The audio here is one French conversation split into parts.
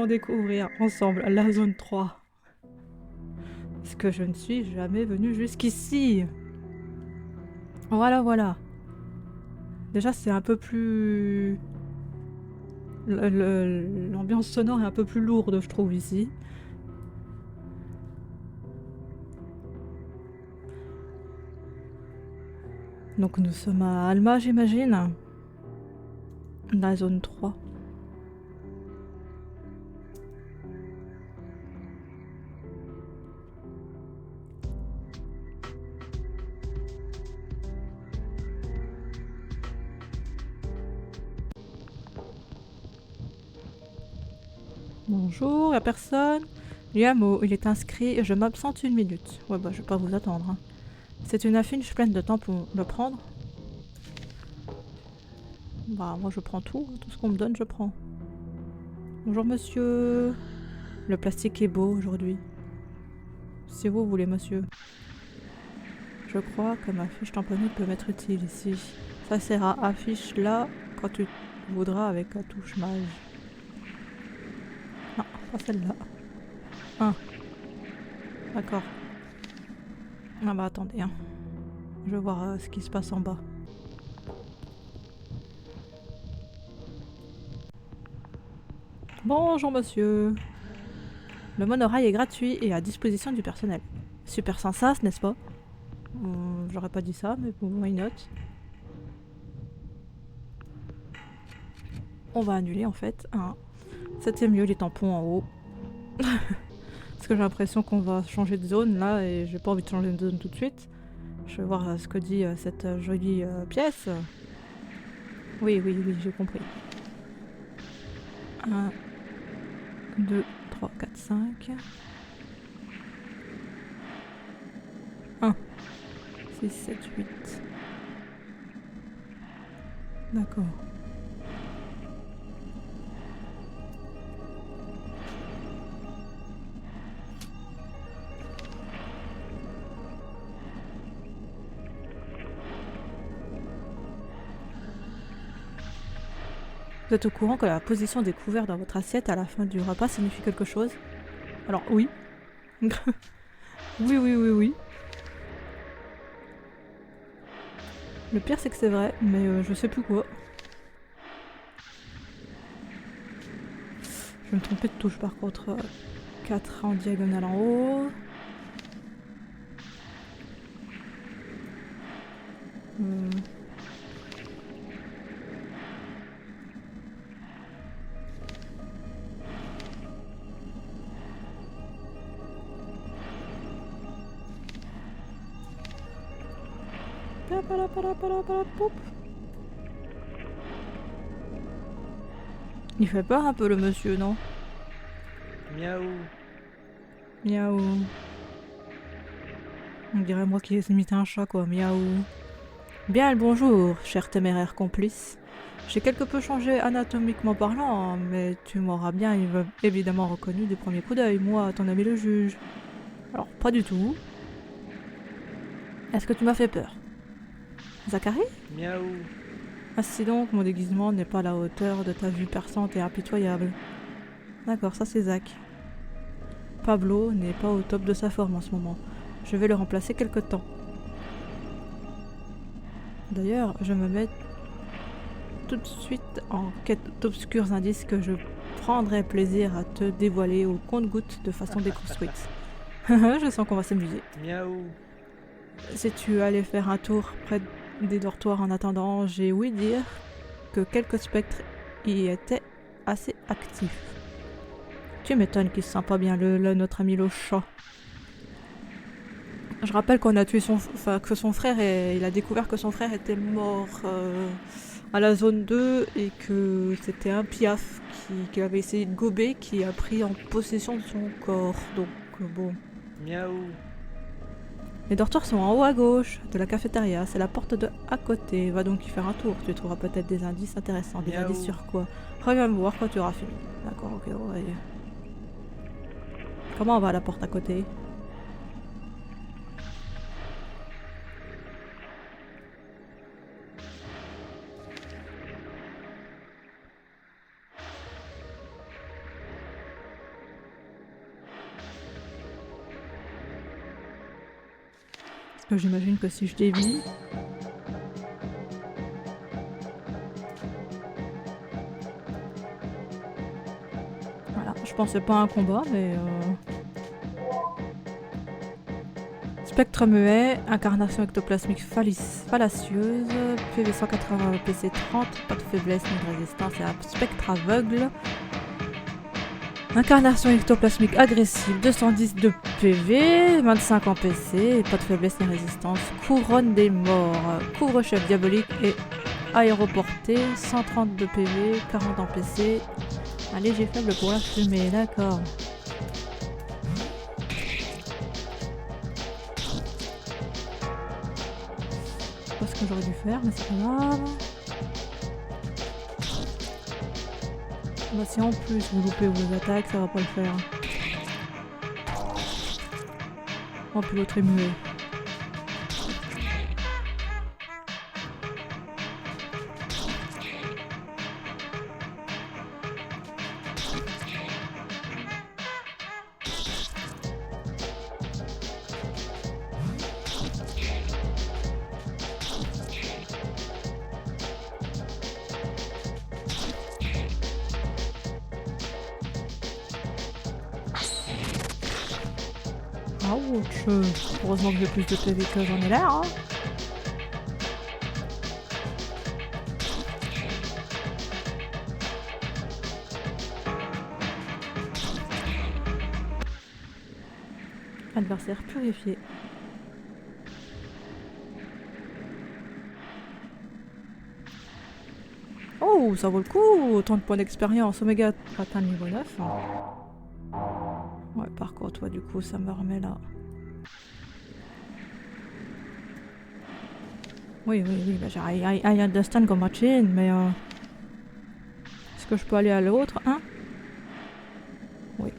allons découvrir ensemble la zone 3. Parce que je ne suis jamais venue jusqu'ici. Voilà, voilà. Déjà, c'est un peu plus... L'ambiance sonore est un peu plus lourde, je trouve, ici. Donc nous sommes à Alma, j'imagine. La zone 3. Bonjour, y'a personne? Liamo, il est inscrit, je m'absente 1 minute. Ouais, bah je vais pas vous attendre. Hein. C'est une affiche pleine de tampons. Le prendre? Bah moi je prends tout ce qu'on me donne je prends. Bonjour monsieur. Le plastique est beau aujourd'hui. Si vous voulez monsieur. Je crois que ma fiche tamponnée peut m'être utile ici. Ça sert à affiche là quand tu voudras avec la touche mage. Non, pas celle-là. Ah, d'accord. Ah bah attendez, hein. Je vais voir ce qui se passe en bas. Bonjour monsieur. Le monorail est gratuit et à disposition du personnel. Super sensas, n'est-ce pas? J'aurais pas dit ça, mais bon, why not? On va annuler en fait. Hein. C'était mieux les tampons en haut. Parce que j'ai l'impression qu'on va changer de zone là et j'ai pas envie de changer de zone tout de suite. Je vais voir ce que dit cette jolie pièce. Oui, oui, oui, j'ai compris. 1, 2, 3, 4, 5. 1, 6, 7, 8. D'accord. Vous êtes au courant que la position des couverts dans votre assiette à la fin du repas signifie quelque chose? Alors oui. Oui, oui, oui, oui. Le pire c'est que c'est vrai, mais je sais plus quoi. Je vais me tromper de touche par contre. 4 en diagonale en haut. Il fait peur un peu le monsieur, non? Miaou. Miaou. On dirait moi qui ai imité un chat quoi, miaou. Bien le bonjour, cher téméraire complice. J'ai quelque peu changé anatomiquement parlant, mais tu m'auras bien évidemment reconnu du premier coup d'œil, moi, ton ami le juge. Alors, pas du tout. Est-ce que tu m'as fait peur? Zachary? Miaou. Ainsi donc, mon déguisement n'est pas à la hauteur de ta vue perçante et impitoyable. D'accord, ça c'est Zach. Pablo n'est pas au top de sa forme en ce moment. Je vais le remplacer quelque temps. D'ailleurs, je me mets tout de suite en quête d'obscurs indices que je prendrai plaisir à te dévoiler au compte-gouttes de façon déconstruite. Je sens qu'on va s'amuser. Miaou. Si tu allais faire un tour près des dortoirs en attendant, j'ai ouï dire que quelques spectres y étaient assez actifs. Tu m'étonnes qu'il se sent pas bien notre ami le chat. Je rappelle qu'on a tué que son frère et il a découvert que son frère était mort à la zone 2 et que c'était un piaf qui avait essayé de gober qui a pris en possession de son corps. Donc bon. Miaou. Les dortoirs sont en haut à gauche de la cafétéria, c'est la porte de à côté. Va donc y faire un tour, tu trouveras peut-être des indices intéressants. Des Miaou. indices sur quoi? Reviens me voir quand tu auras fini. D'accord, ok, ouais. Comment on va à la porte à côté? Parce que j'imagine que si je dévie... Voilà, je pensais pas à un combat, mais... Spectre muet, incarnation ectoplasmique fallacieuse, PV 180 PC 30, pas de faiblesse ni de résistance et un spectre aveugle. Incarnation ectoplasmique agressive, 210 de PV, 25 en PC, et pas de faiblesse ni résistance. Couronne des morts, couvre-chef diabolique et aéroporté, 130 de PV, 40 en PC. Un léger faible pour la fumée, d'accord. C'est pas ce que j'aurais dû faire, mais c'est pas grave. Bah, si en plus vous loupez vos attaques, ça va pas le faire. Oh, puis l'autre est muet. Ouch. Heureusement que j'ai plus de PV que j'en ai l'air. Hein. Adversaire purifié. Oh, ça vaut le coup. Autant de points d'expérience. Oméga atteint le niveau 9. Ouais, par contre, ouais, du coup, ça me remet là. Oui, bah, I understand comme machine, mais est-ce que je peux aller à l'autre, hein? Oui.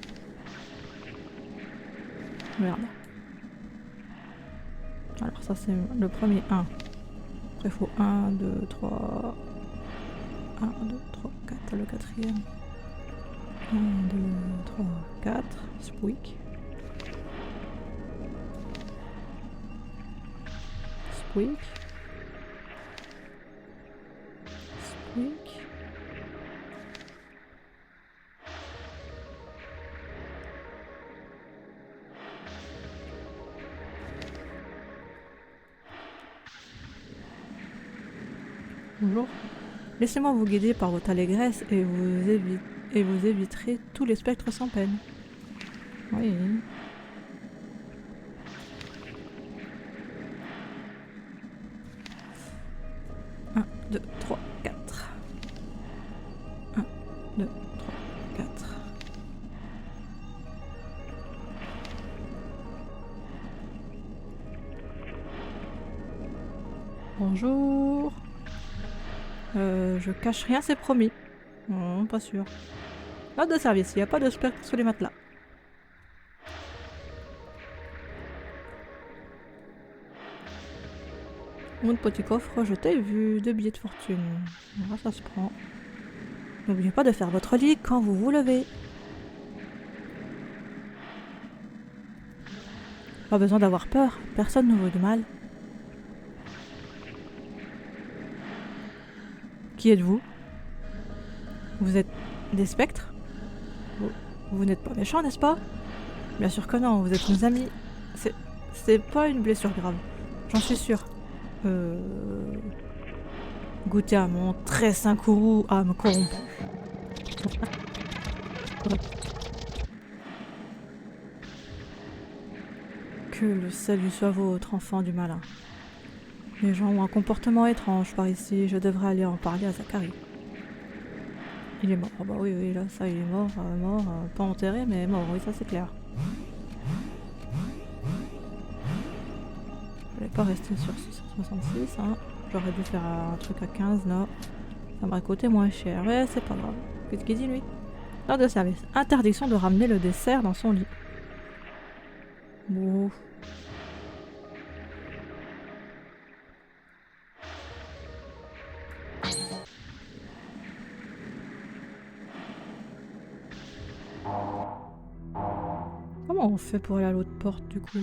Merde. Alors ça c'est le premier 1. Après il faut 1, 2, 3... 1, 2, 3, 4, le quatrième. 1, 2, 3, 4. Squeak. Squeak. Squeak. Bonjour. Laissez-moi vous guider par votre allégresse et vous éviterez tous les spectres sans peine. Oui. 1, 2, 3, 4. 1, 2, 3, 4. Bonjour. Je cache rien, c'est promis. Non, pas sûr. Note de service, il n'y a pas de spectre sous les matelas. Mon petit coffre, je t'ai vu, 2 billets de fortune. Voilà, ça se prend. N'oubliez pas de faire votre lit quand vous vous levez. Pas besoin d'avoir peur, personne ne veut du mal. Qui êtes-vous? Vous êtes des spectres? Vous n'êtes pas méchants, n'est-ce pas? Bien sûr que non, vous êtes nos amis. C'est pas une blessure grave, j'en suis sûre. Goûtez à mon très sain courroux âme corrompue. Que le salut soit vôtre, enfant du malin. Les gens ont un comportement étrange par ici, je devrais aller en parler à Zachary. Il est mort. Ah bah oui, là, ça, il est mort, pas enterré, mais mort, oui, ça c'est clair. Je voulais pas rester sur 666, hein. J'aurais dû faire un truc à 15, là. Ça m'aurait coûté moins cher, mais c'est pas grave. Qu'est-ce qu'il dit, lui? Heure de service. Interdiction de ramener le dessert dans son lit. Bon... Comment on fait pour aller à l'autre porte du coup?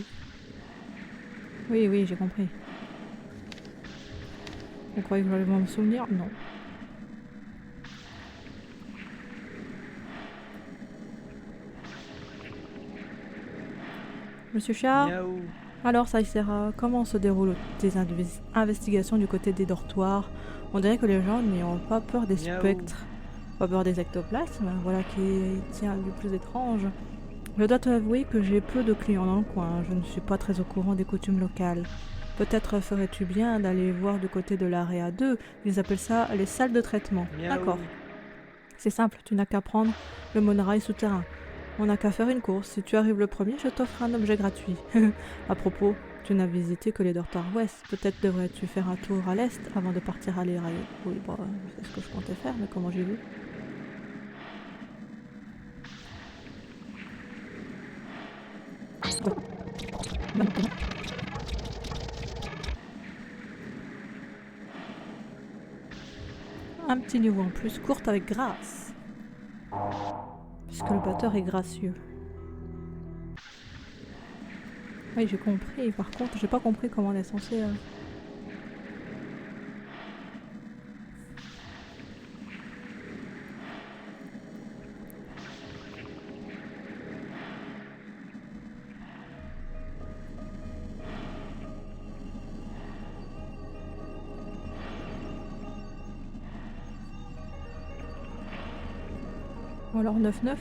Oui, oui, j'ai compris. Vous croyez que j'allais m'en souvenir? Non. Monsieur Chat, Miaou. alors Saïsera, comment se déroulent tes investigations du côté des dortoirs? On dirait que les gens n'ont pas peur des Miaou. spectres, pas peur des ectoplasmes, voilà qui tient du plus étrange. Je dois t'avouer que j'ai peu de clients dans le coin, je ne suis pas très au courant des coutumes locales. Peut-être ferais-tu bien d'aller voir du côté de l'Area 2, ils appellent ça les salles de traitement. Miaou. D'accord. C'est simple, tu n'as qu'à prendre le monorail souterrain. On n'a qu'à faire une course. Si tu arrives le premier, je t'offre un objet gratuit. À propos, tu n'as visité que les dortoirs ouest. Peut-être devrais-tu faire un tour à l'est avant de partir à l'Area. Oui, bon, c'est ce que je comptais faire, mais comment j'ai vu? Un petit niveau en plus, courte avec grâce. Puisque le batteur est gracieux. Oui, j'ai compris. Par contre, j'ai pas compris comment on est censé... Ou alors 9-9.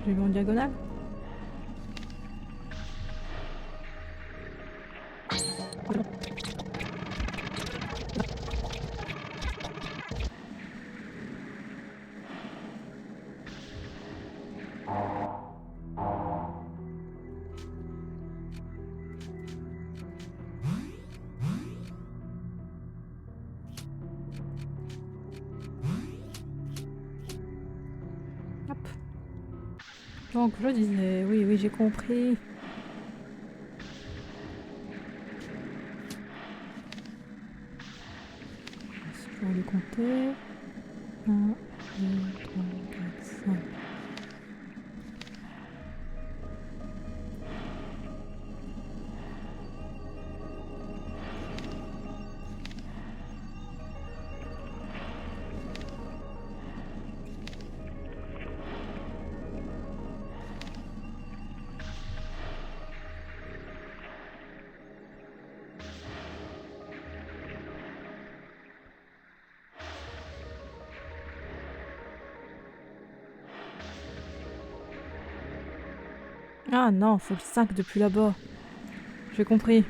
J'ai vu en diagonale. Hop. Donc je disais, oui, oui, j'ai compris. Je vais les compter. 1, 2, 3, 4, 5. Ah non, faut le 5 depuis là-bas. J'ai compris.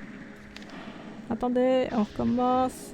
Attendez, on recommence.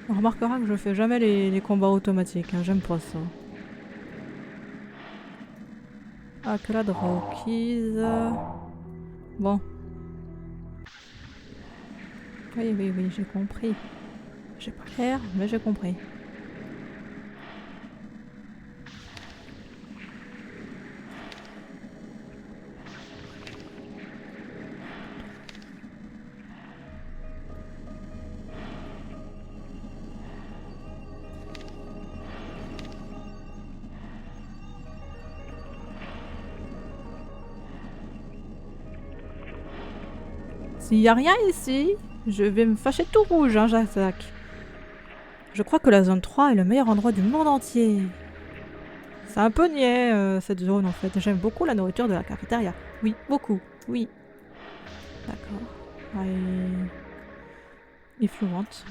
On remarquera que je fais jamais les combats automatiques, hein, j'aime pas ça. Accolade Rockies. Bon. Oui, oui, oui, j'ai compris. J'ai pas l'air, mais j'ai compris. S'il y a rien ici, je vais me fâcher tout rouge, hein, Jacques. Je crois que la zone 3 est le meilleur endroit du monde entier. C'est un peu niais, cette zone, en fait. J'aime beaucoup la nourriture de la cafétéria. Oui, beaucoup, oui. D'accord. If you want.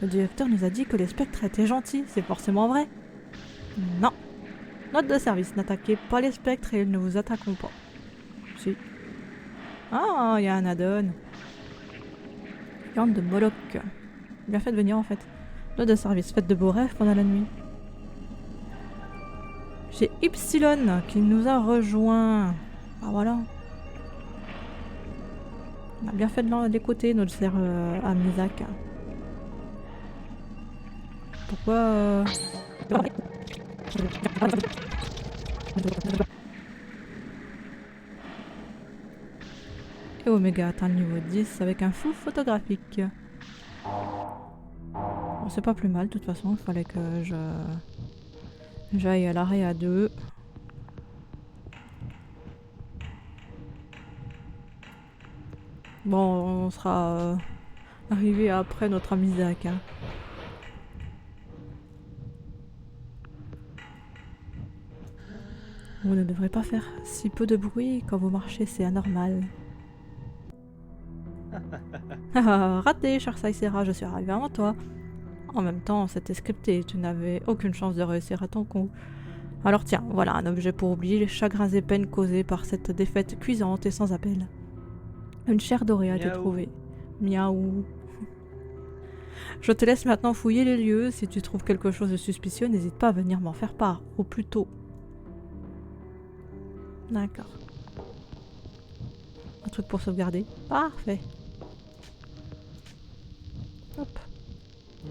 Le directeur nous a dit que les spectres étaient gentils, c'est forcément vrai. Non. Note de service, n'attaquez pas les spectres et ils ne vous attaqueront pas. Si. Ah, il y a un add-on. Viande de Moloch. Bien fait de venir en fait. Note de service, faites de beaux rêves pendant la nuit. J'ai Ypsilon qui nous a rejoint. Ah voilà. On a bien fait de l'écouter, notre cher Amizak. Pourquoi Et Omega atteint le niveau 10 avec un fou photographique. Bon, c'est pas plus mal, de toute façon, il fallait que j'aille à l'arrêt à 2. Bon, on sera arrivé après notre ami Zach. Hein. Vous ne devrez pas faire si peu de bruit quand vous marchez, c'est anormal. Raté, cher Saïsera, je suis arrivé avant toi. En même temps, c'était scripté, tu n'avais aucune chance de réussir à ton coup. Alors tiens, voilà un objet pour oublier les chagrins et peines causés par cette défaite cuisante et sans appel. Une chair dorée a été trouvée. Miaou. Je te laisse maintenant fouiller les lieux. Si tu trouves quelque chose de suspicieux, n'hésite pas à venir m'en faire part, au plus tôt. D'accord. Un truc pour sauvegarder. Parfait. Hop.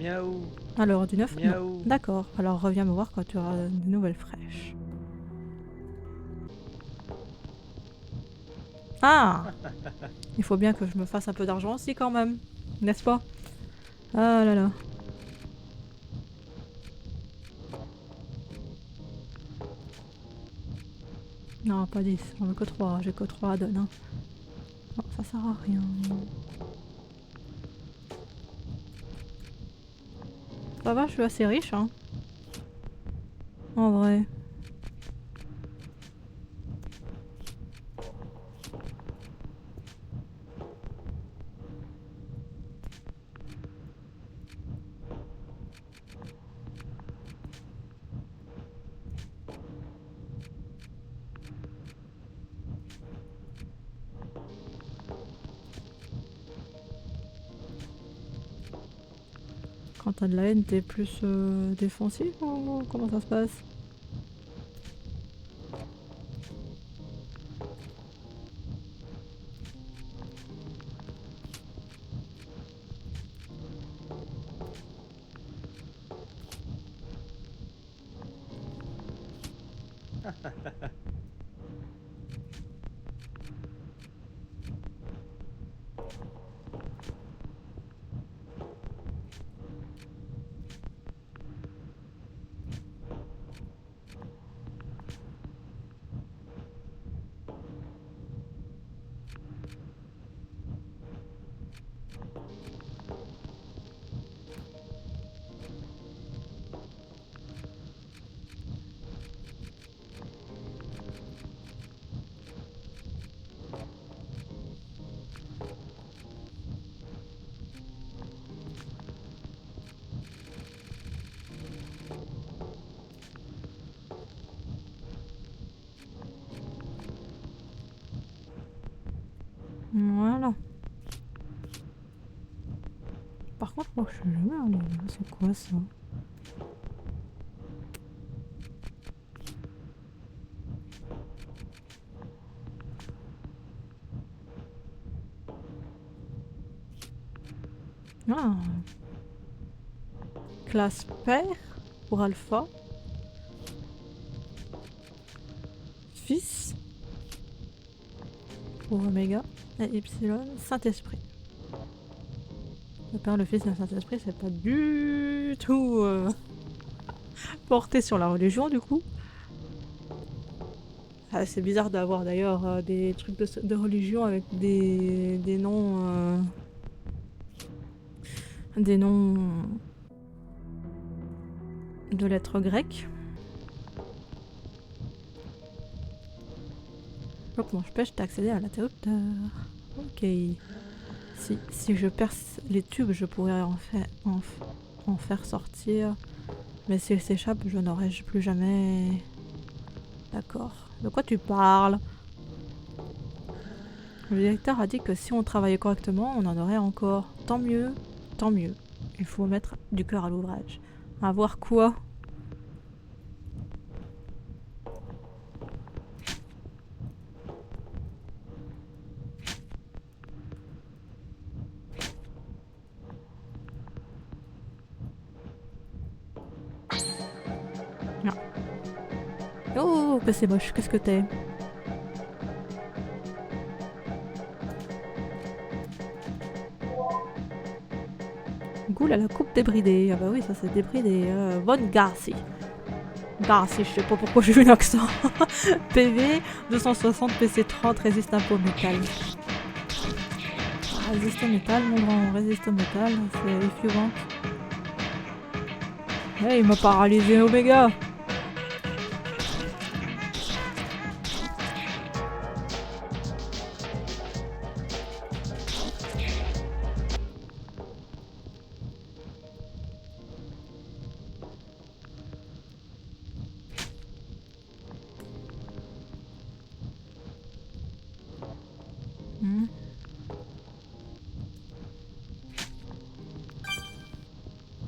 Miaou. Alors, du neuf? Miaou. D'accord. Alors, reviens me voir quand tu auras de nouvelles fraîches. Ah! Il faut bien que je me fasse un peu d'argent aussi quand même. N'est-ce pas? Ah là là. Non, pas 10. J'en veux que 3. J'ai que 3 à donner. Hein. Non, ça sert à rien. Ça va, je suis assez riche, hein. En vrai. Quand t'as de la haine, t'es plus défensif ou comment ça se passe? Voilà. Par contre, moi, je suis jamais allée là. C'est quoi ça? Ah. Classe père pour Alpha. Fils pour Oméga. Et Epsilon, Saint-Esprit. Le Père, le Fils et le Saint-Esprit, c'est pas du tout porté sur la religion du coup. Ah, c'est bizarre d'avoir d'ailleurs des trucs de religion avec des noms... des noms de lettres grecques. Comment je pêche, t'as accédé à l'interrupteur. Ok. Si je perce les tubes, je pourrais en faire sortir. Mais s'il s'échappe, je n'aurai plus jamais... D'accord. De quoi tu parles? Le directeur a dit que si on travaillait correctement, on en aurait encore. Tant mieux, tant mieux. Il faut mettre du cœur à l'ouvrage. À voir quoi? Non. Oh, que c'est moche. Qu'est-ce que t'es? Goule à la coupe débridée. Ah bah oui, ça c'est débridé. Bonne Garci. Garci, je sais pas pourquoi j'ai eu l'accent. PV 260 PC30 résiste un peu au métal. Résiste au métal, mon grand. Résiste au métal. C'est if you want. Hey, il m'a paralysé Oméga.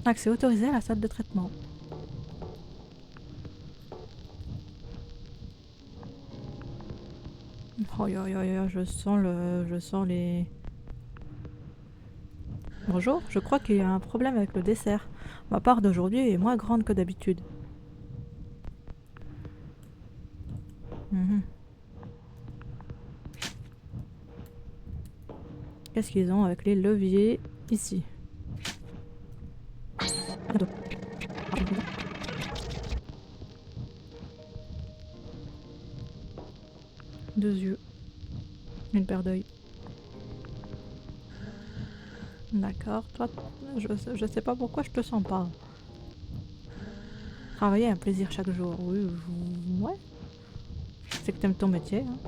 Accès autorisé à la salle de traitement. Oh yo yo yo, je sens les... Bonjour, je crois qu'il y a un problème avec le dessert. Ma part d'aujourd'hui est moins grande que d'habitude. Qu'est-ce qu'ils ont avec les leviers ici? Deux yeux. Une paire d'œils. D'accord, toi, je sais pas pourquoi je te sens pas. Travailler est un plaisir chaque jour, oui, ouais. C'est que t'aimes ton métier, hein.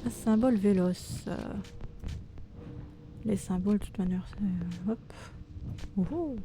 Un symbole véloce. Les symboles, de toute manière, c'est... Hop. Ouhou.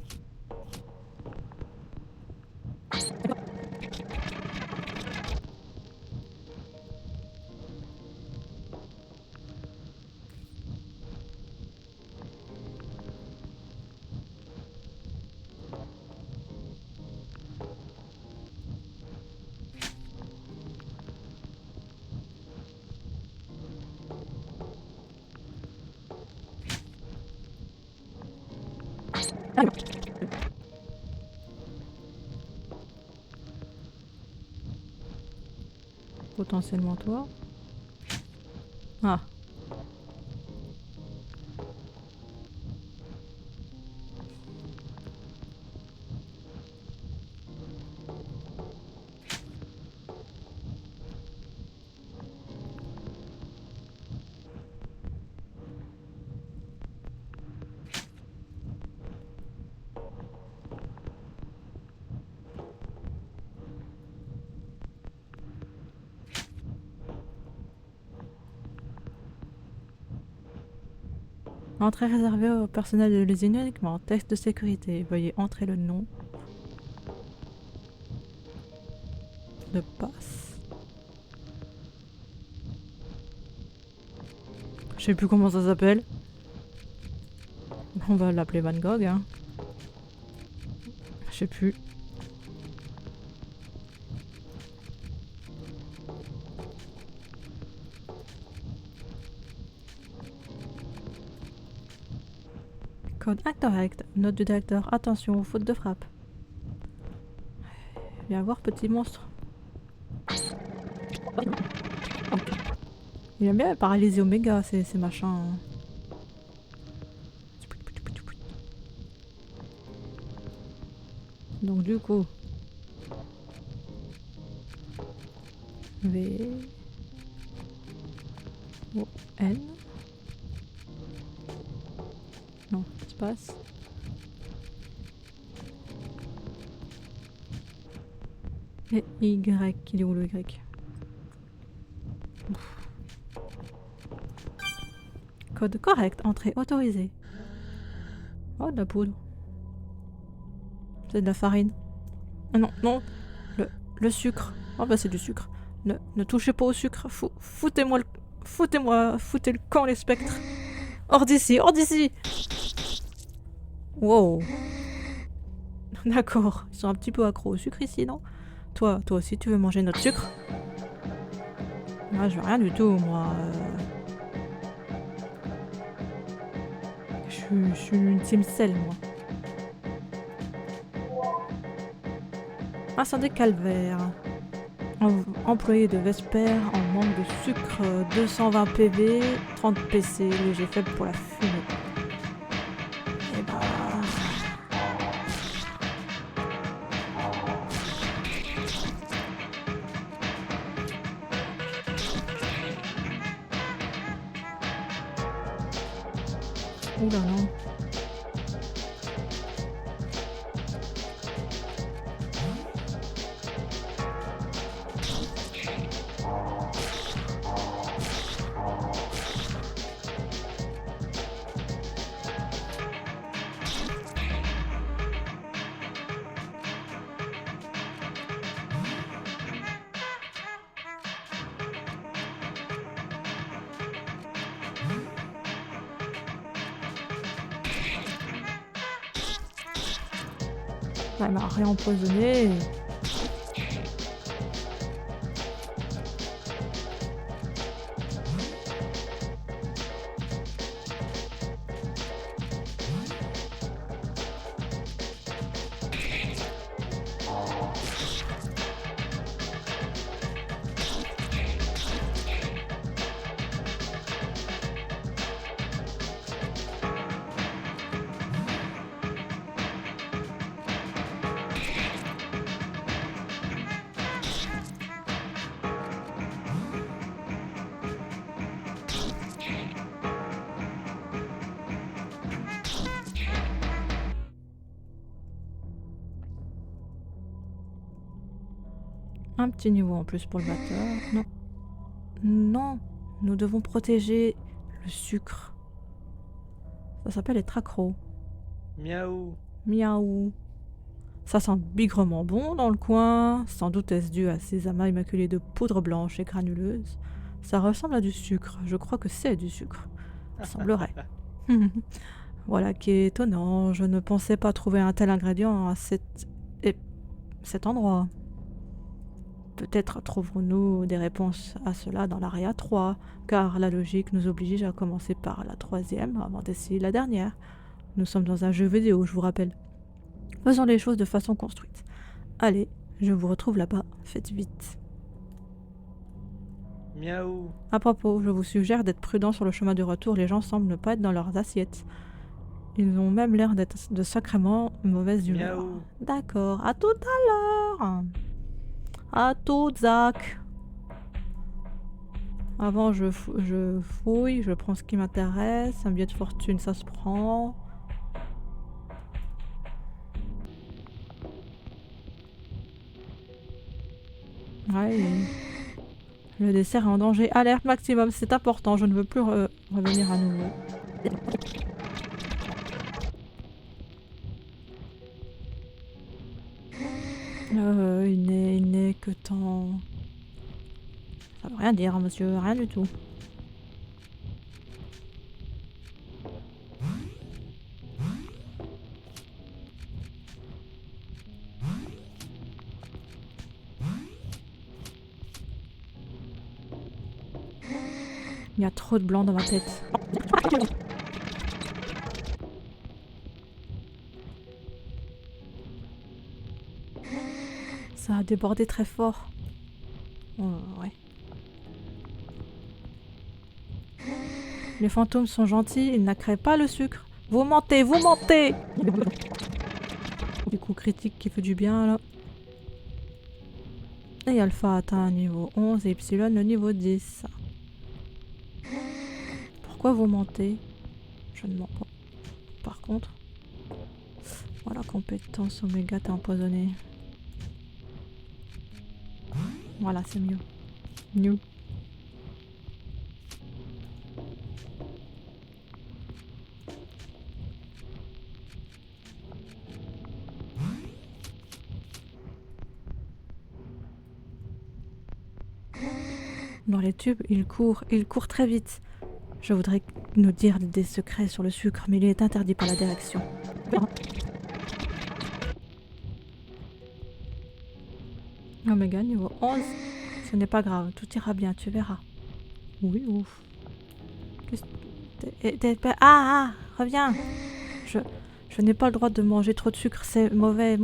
Potentiellement toi. Ah. Entrée réservée au personnel de l'usine uniquement. Texte de sécurité. Veuillez entrer le nom de passe. Je sais plus comment ça s'appelle. On va l'appeler Van Gogh, hein. Je sais plus. Code incorrect. Note du directeur. Attention, faute de frappe. Viens voir, petit monstre. Il aime bien paralyser Oméga, ces machins. Hein. Donc du coup... V... O... N... Non, espace... Et Y, il est où le Y? Code correct, entrée autorisée. Oh, de la poudre. C'est de la farine. Ah non, non. Le sucre. Oh bah c'est du sucre. Ne touchez pas au sucre. Foutez-moi le... Foutez le camp, les spectres. Hors d'ici, hors d'ici. Wow. D'accord. Ils sont un petit peu accros au sucre ici, non? Toi aussi, tu veux manger notre sucre? Moi, je veux rien du tout, moi. Je suis une team sel, moi. Incendie calvaire. Employé de Vesper en manque de sucre, 220 PV, 30 PC, léger faible pour la fumée. Et bah... Oula non. Elle m'a réempoisonné. Un petit niveau en plus pour le batteur. Non. Non. Nous devons protéger le sucre. Ça s'appelle être accro. Miaou. Miaou. Ça sent bigrement bon dans le coin. Sans doute est-ce dû à ces amas immaculés de poudre blanche et granuleuse. Ça ressemble à du sucre. Je crois que c'est du sucre. Il semblerait. Voilà qui est étonnant. Je ne pensais pas trouver un tel ingrédient à cet endroit. Peut-être trouverons-nous des réponses à cela dans l'AREA 3, car la logique nous oblige à commencer par la 3e avant d'essayer la dernière. Nous sommes dans un jeu vidéo, je vous rappelle. Faisons les choses de façon construite. Allez, je vous retrouve là-bas, faites vite. Miaou. À propos, je vous suggère d'être prudent sur le chemin du retour, les gens semblent ne pas être dans leurs assiettes. Ils ont même l'air d'être de sacrément mauvaise humeur. Miaou. D'accord, à tout à l'heure. À tout, Zach. Avant, je fouille, je prends ce qui m'intéresse. Un billet de fortune, ça se prend. Ouais. Le dessert est en danger. Alerte maximum, c'est important. Je ne veux plus revenir à nouveau. Il n'est que temps. Ça veut rien dire, monsieur, rien du tout. Il y a trop de blanc dans ma tête. Ça a débordé très fort. Ouais. Les fantômes sont gentils, ils n'accrèent pas le sucre. Vous mentez, vous mentez! Du coup critique qui fait du bien là. Et Alpha atteint un niveau 11 et Epsilon le niveau 10. Pourquoi vous mentez? Je ne mens pas. Par contre, voilà, compétence Oméga, t'es empoisonné. Voilà, c'est mieux. New. Dans les tubes, il court très vite. Je voudrais nous dire des secrets sur le sucre, mais il est interdit par la direction. Oméga niveau 11. Ce n'est pas grave, tout ira bien, tu verras. Oui, ouf. Reviens. Je n'ai pas le droit de manger trop de sucre, c'est mauvais.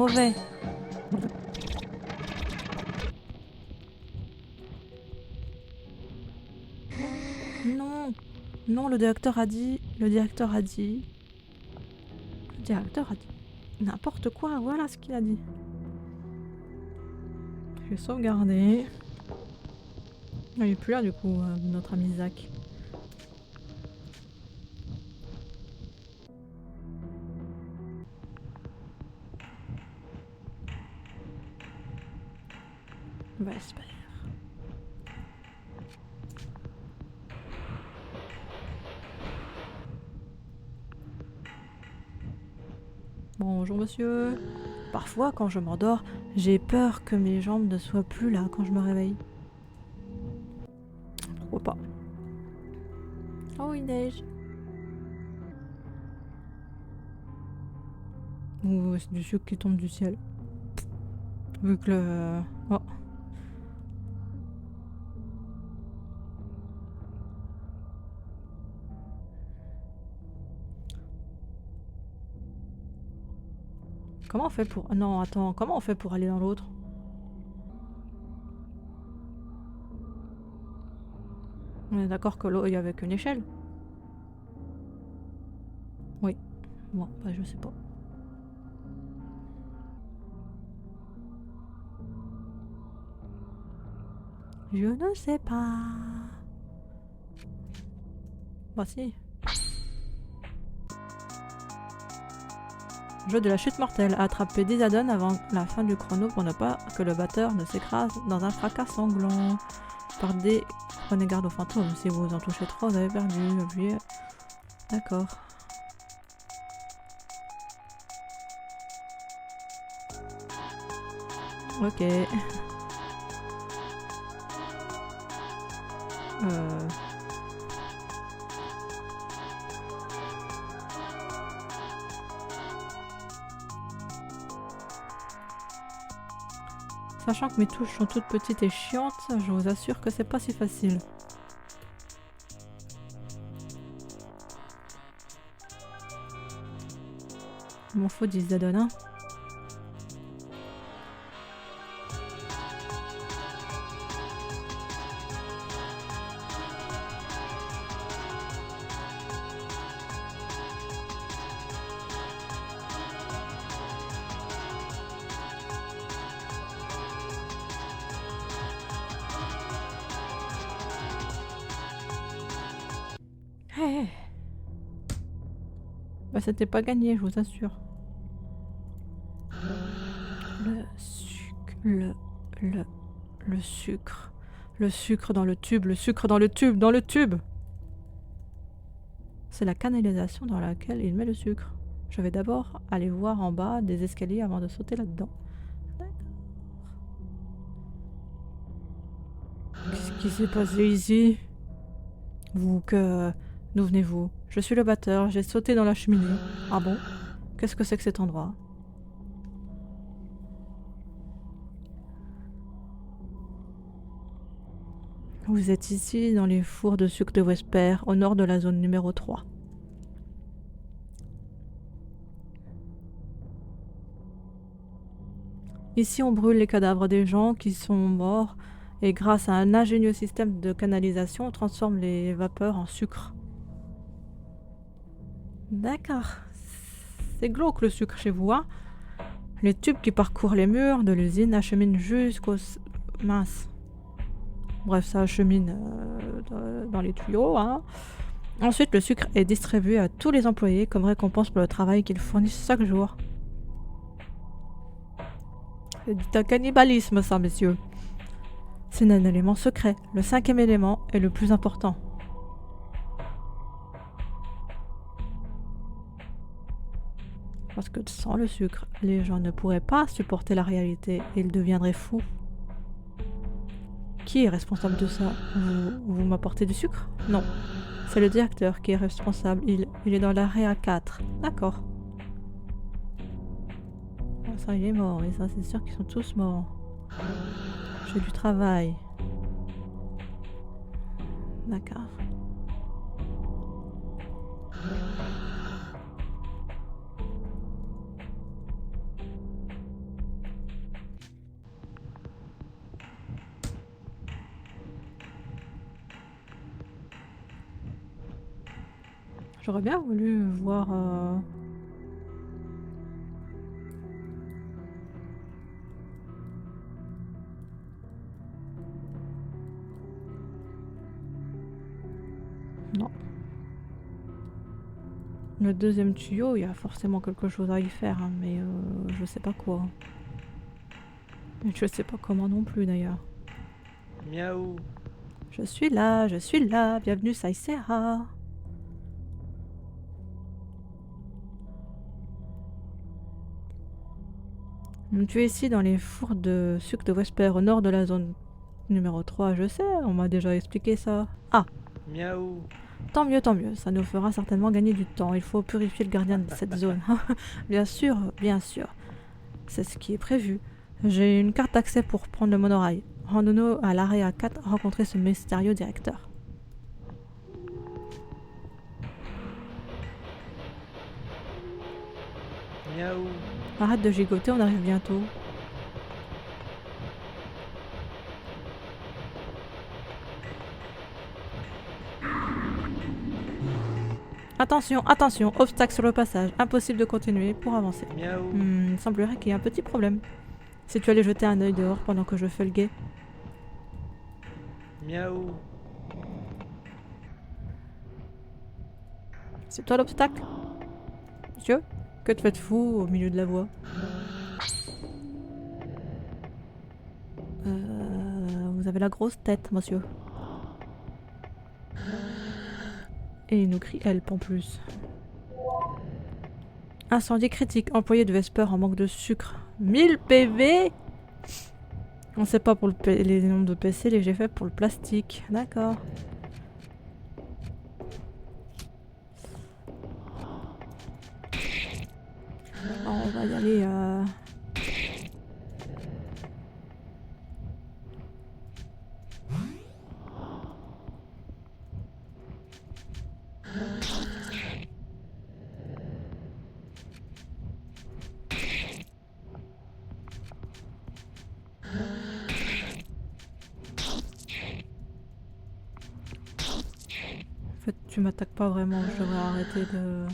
Non, le directeur a dit. N'importe quoi, voilà ce qu'il a dit. Je vais sauvegarder. Il n'est plus là du coup, notre ami Zach. Vesper. Bonjour monsieur. Parfois quand je m'endors, j'ai peur que mes jambes ne soient plus là quand je me réveille. Pourquoi pas? Oh, il neige. Ou c'est du sucre qui tombe du ciel. Vu que le... Oh. Comment on fait pour... Non, attends, comment on fait pour aller dans l'autre? On est d'accord que l'eau, il y avait qu'une échelle? Oui. Bon, bah je sais pas. Je ne sais pas. Bah si. Jeu de la chute mortelle. Attraper 10 addons avant la fin du chrono pour ne pas que le batteur ne s'écrase dans un fracas sanglant. Prenez garde aux fantômes. Si vous en touchez trop, vous avez perdu. Appuyez. D'accord. Ok. Sachant que mes touches sont toutes petites et chiantes, je vous assure que c'est pas si facile. Il m'en faut 10 addons, hein. Hey. Bah c'était pas gagné, je vous assure. Le sucre, le sucre. Le sucre dans le tube, dans le tube. C'est la canalisation dans laquelle il met le sucre. Je vais d'abord aller voir en bas des escaliers avant de sauter là-dedans. D'accord. Qu'est-ce qui s'est passé ici? D'où venez-vous? Je suis le batteur, j'ai sauté dans la cheminée. Ah bon? Qu'est-ce que c'est que cet endroit? Vous êtes ici dans les fours de sucre de Vesper, au nord de la zone numéro 3. Ici, on brûle les cadavres des gens qui sont morts et grâce à un ingénieux système de canalisation, on transforme les vapeurs en sucre. D'accord. C'est glauque le sucre chez vous, hein? Les tubes qui parcourent les murs de l'usine acheminent jusqu'au... Mince. Bref, ça achemine dans les tuyaux, hein. Ensuite, le sucre est distribué à tous les employés comme récompense pour le travail qu'ils fournissent chaque jour. C'est un cannibalisme, ça, messieurs. C'est un élément secret. Le 5e élément est le plus important. Parce que sans le sucre, les gens ne pourraient pas supporter la réalité et ils deviendraient fous. Qui est responsable de ça? Vous m'apportez du sucre? Non. C'est le directeur qui est responsable. Il est dans l'arrêt A4. D'accord. Ah, ça, il est mort. Et ça, c'est sûr qu'ils sont tous morts. J'ai du travail. D'accord. J'aurais bien voulu voir... Non. Le deuxième tuyau, il y a forcément quelque chose à y faire, hein, mais je sais pas quoi. Je sais pas comment non plus d'ailleurs. Miaou. Je suis là, bienvenue Saïsera. Tu es ici dans les fours de sucre de Vesper, au nord de la zone numéro 3, je sais, on m'a déjà expliqué ça. Ah, Miaou. tant mieux, ça nous fera certainement gagner du temps, il faut purifier le gardien de cette zone. Bien sûr, c'est ce qui est prévu. J'ai une carte d'accès pour prendre le monorail. Rendons-nous à l'arrêt A4, rencontrer ce mystérieux directeur. Miaou. Arrête de gigoter, on arrive bientôt. Attention, obstacle sur le passage, impossible de continuer pour avancer. Miaou. Il semblerait qu'il y ait un petit problème. Si tu allais jeter un œil dehors pendant que je fais le guet. Miaou. C'est toi l'obstacle? Monsieur? Que te faites-vous au milieu de la voie? Vous avez la grosse tête, monsieur. Et il nous crie help en plus. Incendie critique, employé de Vesper en manque de sucre. 1000 PV? On sait pas pour les nombres de PC, les j'ai fait pour le plastique. D'accord. On va y aller. En fait, tu m'attaques pas vraiment. Je devrais arrêter de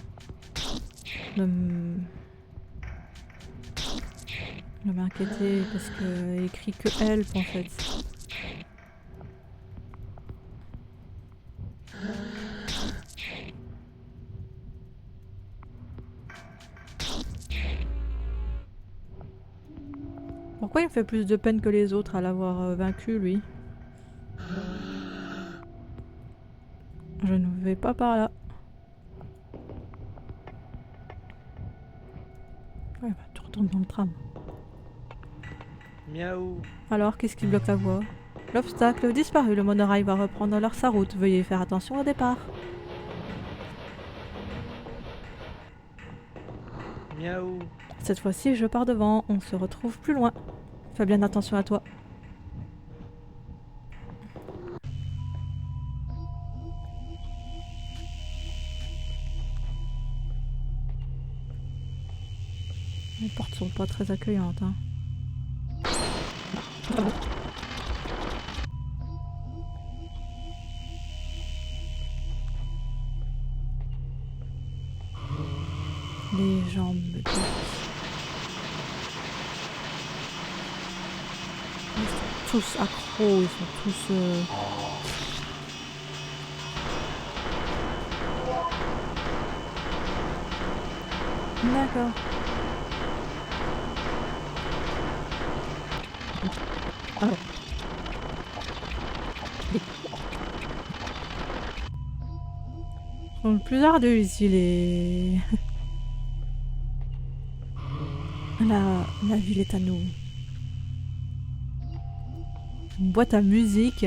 m'inquiéter parce que écrit que help en fait. Pourquoi il me fait plus de peine que les autres à l'avoir vaincu lui? Je ne vais pas par là. Ouais, bah, tu retournes dans le tram. Miaou. Alors, qu'est-ce qui bloque la voie? L'obstacle disparu, le monorail va reprendre sa route. Veuillez faire attention au départ. Miaou. Cette fois-ci, je pars devant. On se retrouve plus loin. Fais bien attention à toi. Les portes sont pas très accueillantes, hein. Ah bon. Les jambes me piquent. Ils sont tous accros, ils sont tous... D'accord. Alors. Ils sont plus ardus ici, les... La ville est à nous. Une boîte à musique.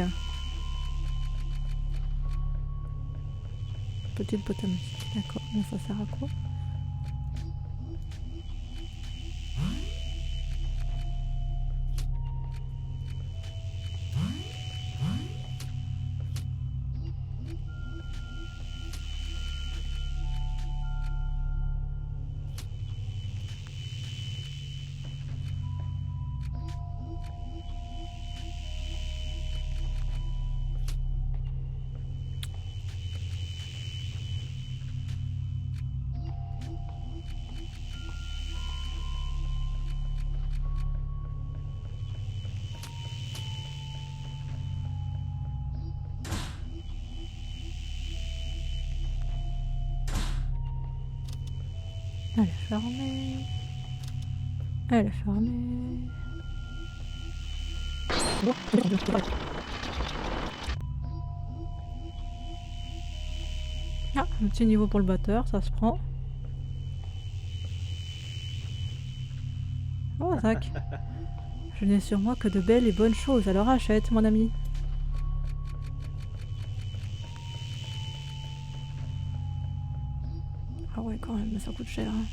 Petite boîte à musique, d'accord. Mais ça sert à quoi? Elle est fermée. Elle est fermée. Ah, un petit niveau pour le batteur, ça se prend. Oh, Zach. Je n'ai sur moi que de belles et bonnes choses, alors achète, mon ami. Ah ouais, quand même, ça coûte cher. Hein.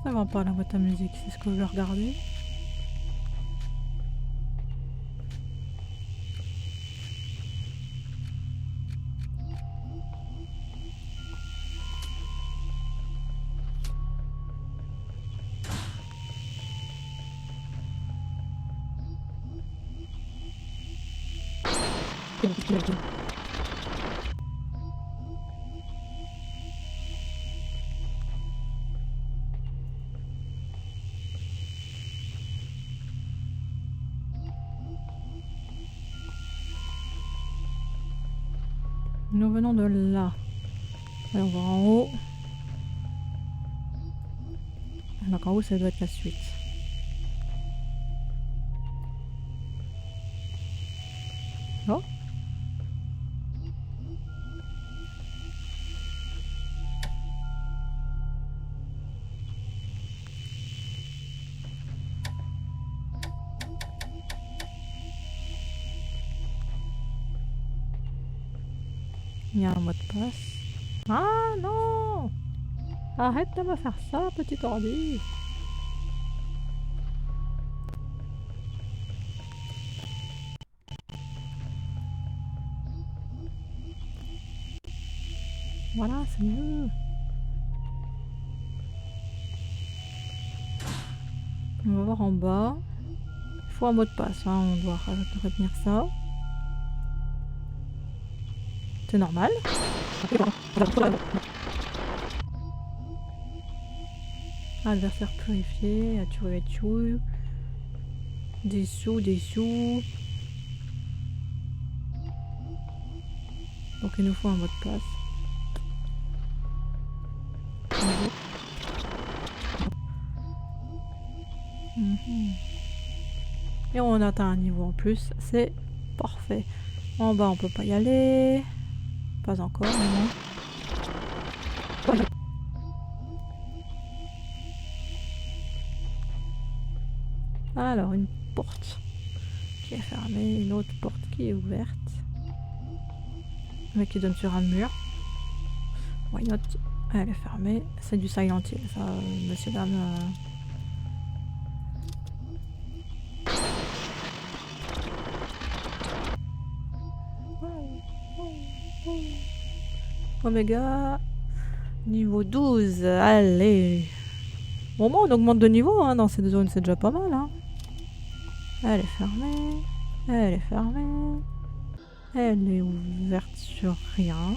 Ça va pas la boîte à musique, c'est ce que je vais regarder. Nous venons de là. Allez, on va en haut. Donc en haut, ça doit être la suite. Oh. Il y a un mot de passe. Ah non! Arrête de me faire ça, petit ordi! Voilà, c'est mieux. On va voir en bas. Il faut un mot de passe, hein. On doit retenir ça. C'est normal. Adversaire purifié, Atu. Dessous. Donc il nous faut un mot de passe. Et on atteint un niveau en plus, c'est parfait. En bas on peut pas y aller. Pas encore, non. Alors une porte qui est fermée, une autre porte qui est ouverte. Mais qui donne sur un mur. Why not? Elle est fermée. C'est du Silent Hill, ça, monsieur, dame. Oméga. Niveau 12. Allez. Bon, moi, on augmente de niveau hein, dans cette zone, c'est déjà pas mal. Hein. Elle est fermée. Elle est fermée. Elle est ouverte sur rien.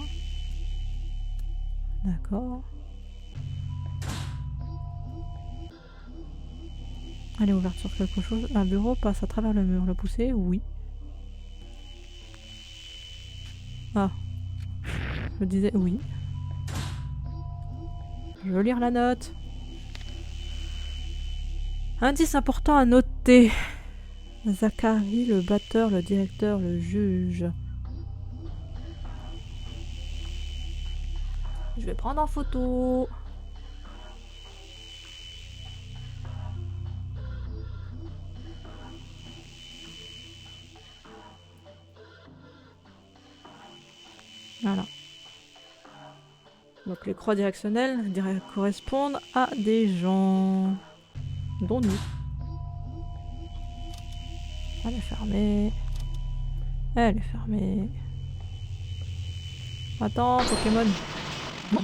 D'accord. Elle est ouverte sur quelque chose. Un bureau passe à travers le mur. Le pousser? Oui. Ah. Je disais oui. Je veux lire la note. Indice important à noter. Zachary, le batteur, le directeur, le juge. Je vais prendre en photo. Voilà. Donc les croix directionnelles correspondent à des gens. Dont nous. Elle est fermée. Elle est fermée. Attends, Pokémon. Bon.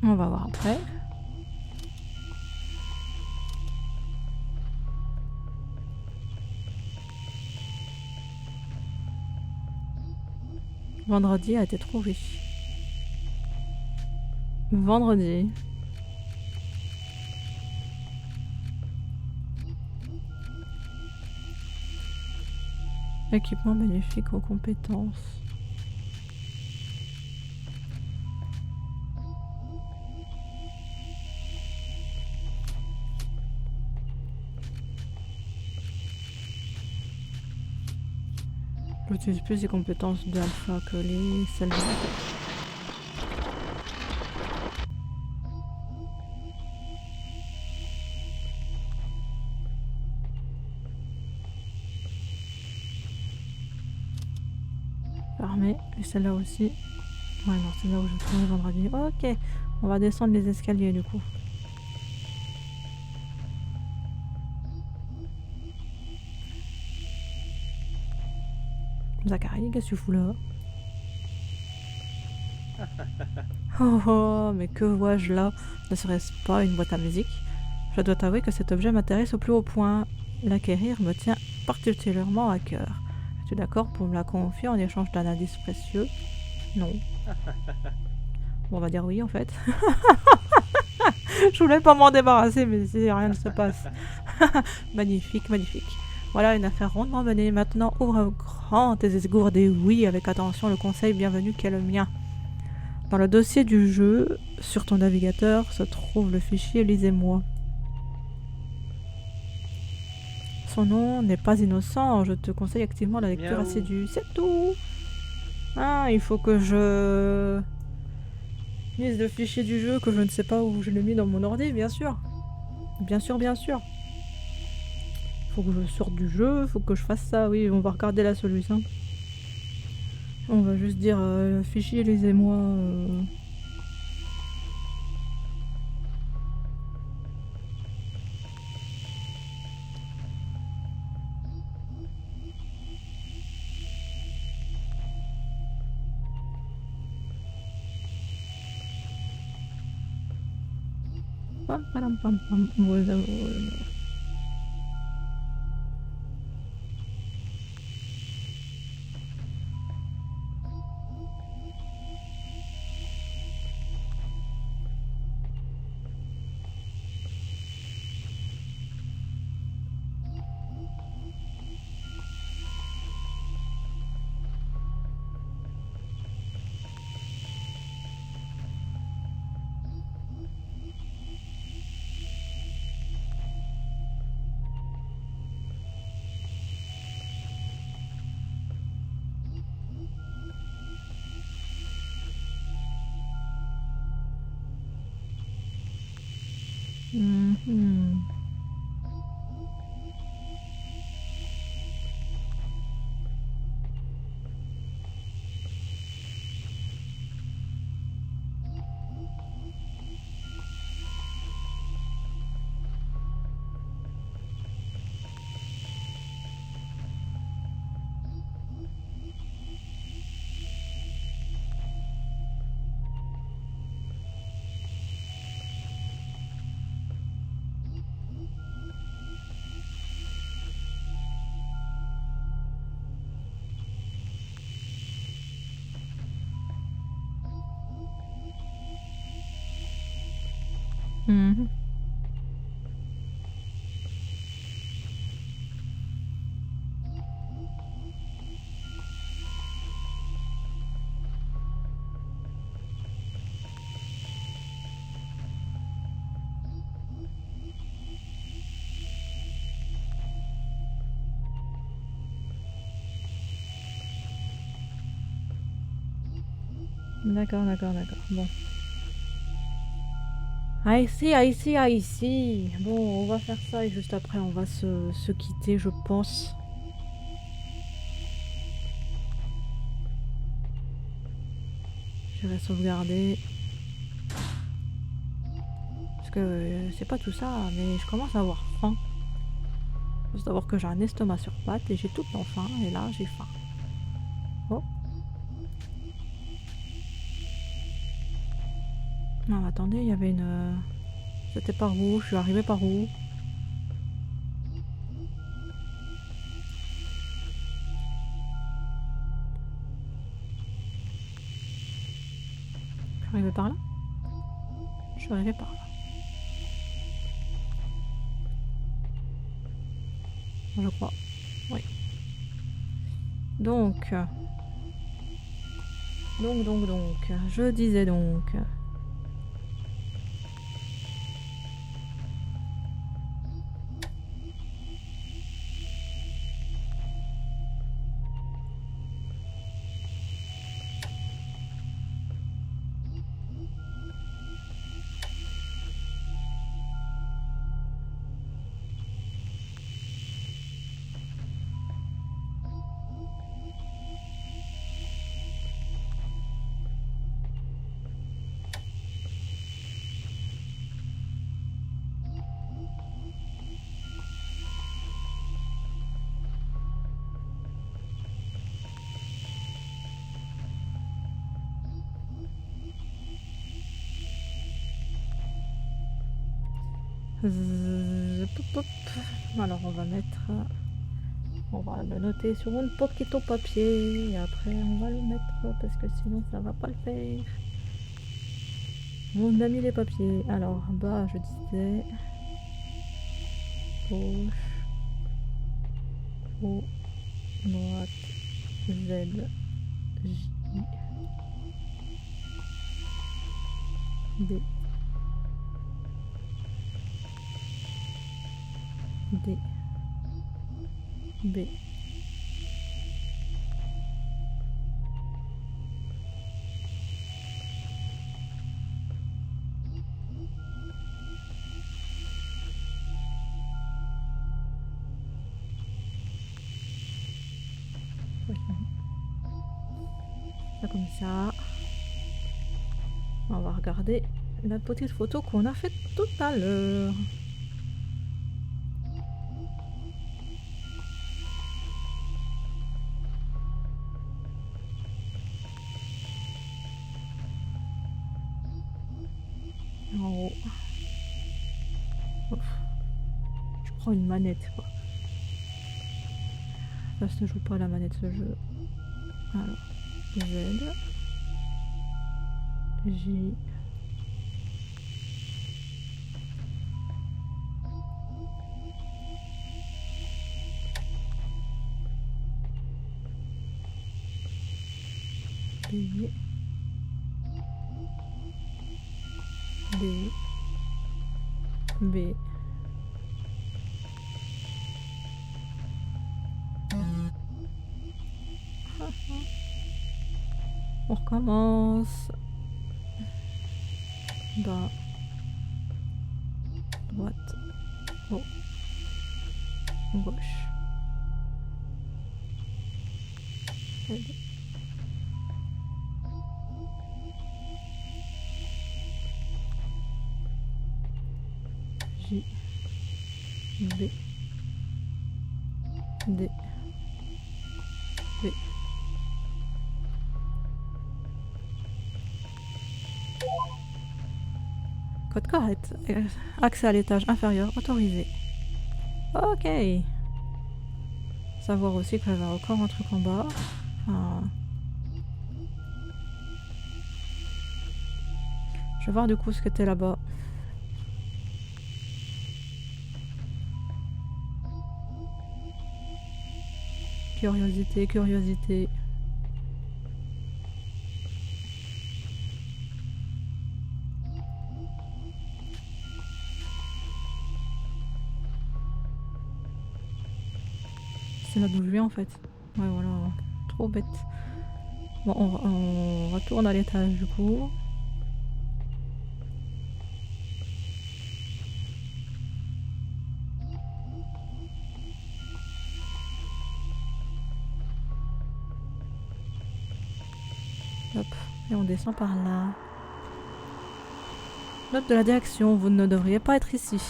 On va voir après. Vendredi a été trouvé. Vendredi. Équipement bénéfique aux compétences. J'utilise plus les compétences d'alpha que les celles de bêta. Fermé. Et celle-là aussi. Ouais, non, c'est là où je tourne vendredi. Ok. On va descendre les escaliers du coup. Zachary, qu'est-ce que tu fous là? Oh oh, mais que vois-je là? Ne serait-ce pas une boîte à musique? Je dois t'avouer que cet objet m'intéresse au plus haut point. L'acquérir me tient particulièrement à cœur. Es-tu d'accord pour me la confier en échange d'un indice précieux? Non. Bon, on va dire oui en fait. Je voulais pas m'en débarrasser, mais rien ne se passe. Magnifique, magnifique. Voilà une affaire rondement menée. Maintenant, ouvre grand tes esgourdés oui avec attention. Le conseil bienvenu qu'est le mien. Dans le dossier du jeu, sur ton navigateur, se trouve le fichier Lisez-moi. Son nom n'est pas innocent. Je te conseille activement la lecture assidue. C'est tout. Ah, il faut que je lise le fichier du jeu que je ne sais pas où je l'ai mis dans mon ordi, bien sûr. Bien sûr, bien sûr. Faut que je sorte du jeu, faut que je fasse ça. Oui, on va regarder la solution. On va juste dire fichier lisez-moi. Pam, pam, pam, pam. Mhm. D'accord, d'accord, d'accord. Bon. I see. Bon, on va faire ça et juste après, on va se quitter, je pense. Je vais sauvegarder. Parce que c'est pas tout ça, mais je commence à avoir faim. Faut savoir que j'ai un estomac sur pattes et j'ai tout le temps faim, et là, j'ai faim. Oh. Non, attendez, il y avait une... C'était par où? Je suis arrivée par où? Je suis arrivée par là? Je suis arrivée par là. Je crois. Oui. Donc, je disais donc... Alors on va mettre... On va le noter sur une petite au papier et après on va le mettre parce que sinon ça va pas le faire. On a mis les papiers. Alors bas je disais gauche, haut, droite, Z, J, D, D, B. Ça comme ça. On va regarder la petite photo qu'on a faite tout à l'heure. En haut. Ouf. Je prends une manette quoi. Ça se joue pas à la manette ce jeu. Alors, Z, J, B, D, B. On recommence. Bas, droite, haut, gauche. Z. J, B, D, B. Code correct. Accès à l'étage inférieur autorisé. Ok. Savoir aussi qu'il y avait encore un truc en bas. Enfin... Je vais voir du coup ce que était là-bas. Curiosité, curiosité. C'est là d'où je viens en fait. Ouais voilà, trop bête. Bon, on retourne à l'étage du coup. Hop, et on descend par là. Note de la direction, vous ne devriez pas être ici.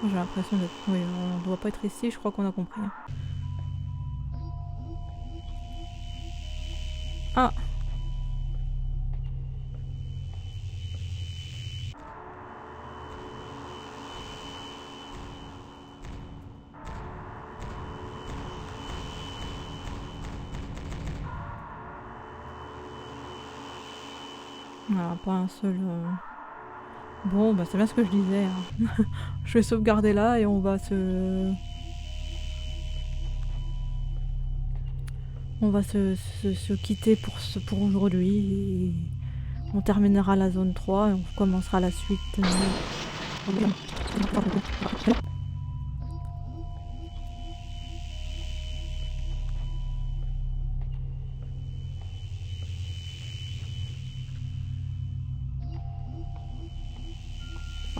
J'ai l'impression d'être... Oui, on ne doit pas être ici, je crois qu'on a compris. Ah! Voilà, pas un seul... Bon, bah c'est bien ce que je disais. Hein. Je vais sauvegarder là et on va se... On va se quitter pour aujourd'hui. Et on terminera la zone 3 et on commencera la suite. On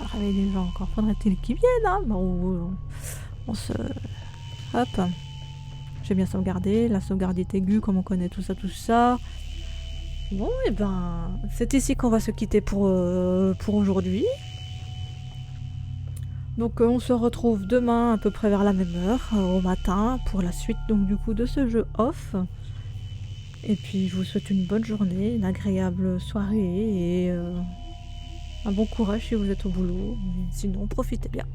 va réveiller les gens encore. Faudrait-il qu'ils viennent, hein. Bon, on se... Hop. J'ai bien sauvegardé. La sauvegarde est aiguë, comme on connaît tout ça, tout ça. Bon, et ben... C'est ici qu'on va se quitter pour aujourd'hui. Donc on se retrouve demain à peu près vers la même heure, au matin, pour la suite donc du coup de ce jeu off. Et puis je vous souhaite une bonne journée, une agréable soirée et un bon courage si vous êtes au boulot. Sinon profitez bien.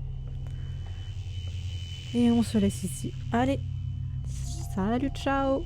Et on se laisse ici. Allez, salut, ciao!